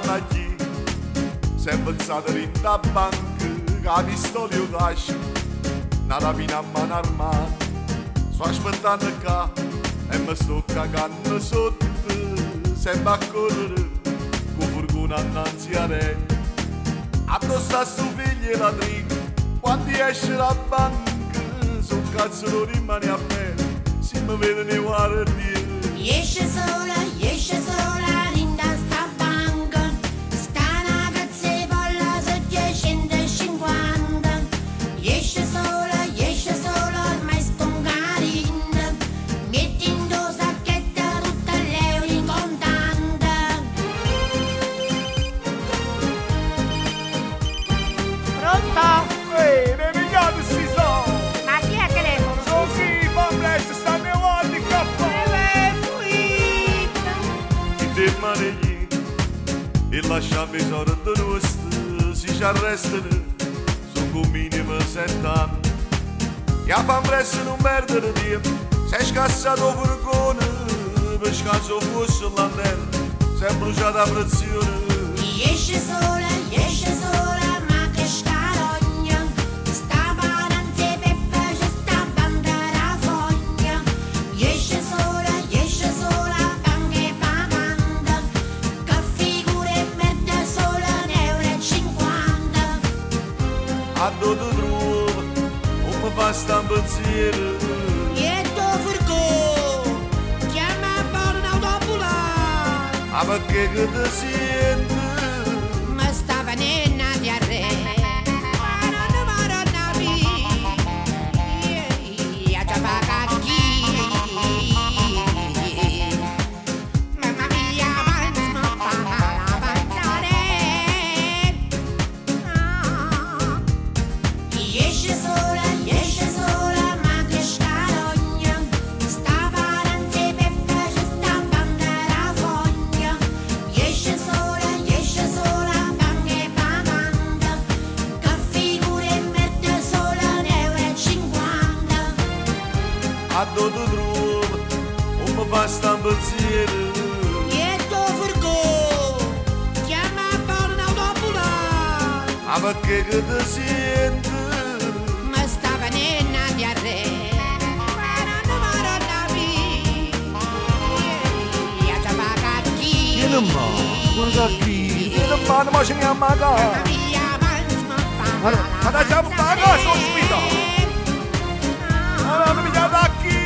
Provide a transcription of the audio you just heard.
panagli, sempre alzata in da banca, che pistola o cascia, una rapina a mano armata, sto aspettando qua e mi sto cagando sotto, sempre a correre, con furgone annanzi a re. Addosso a suo figlio e la triga, quando esce la banca, sul cazzo non rimane a me, si mi vede ne guarda Dio. Esce sola, in da sta banca, sta una cazzepolla su 250. Esce sola, ormai sconcarinda, metti in due sacchette tutte le euro in contante. Pronto? Ne pigliate sti soldi! Ma chi è che telefono? Sono sì, fammi stanno avanti cappò! Che manegli e lasciamo i soldi nostri, si ci arrestano, su con minimo 7 anni. E a fam presto non perdere tempo, sei scassato furgone, per scaso fosse l'anello, sei bruciata a prezione. Esce sola, ma che scarogna, sta paranze peppe, c'è sta bandera fogna. Esce sola, anche pagando, che figure mette solo 1,50 euro. A dove trovo, non mi fa sta pensiero. E tuo furgone, chiama buon autopolare, Ah, perché che ti senti? ma sta venendo a diarrea. Mamma mia, avanza, fa avanzare. Esce sola, ma che scarogna, sta paranze peppe, c'è sta bandera fogna. Esce sola, anche pagando, che figure mette solo 1,50 euro. A dove trovo, non mi fa sta pensiero. E tuo furgone, chiama buon autopolare, Ah, perché che ti senti? ma sta venendo a diarrea. Vieni ma, guarda qui, vieni ma, non mi a magare. Ma dai, siamo a casa, sono spito. Allora, non mi chiama da qui.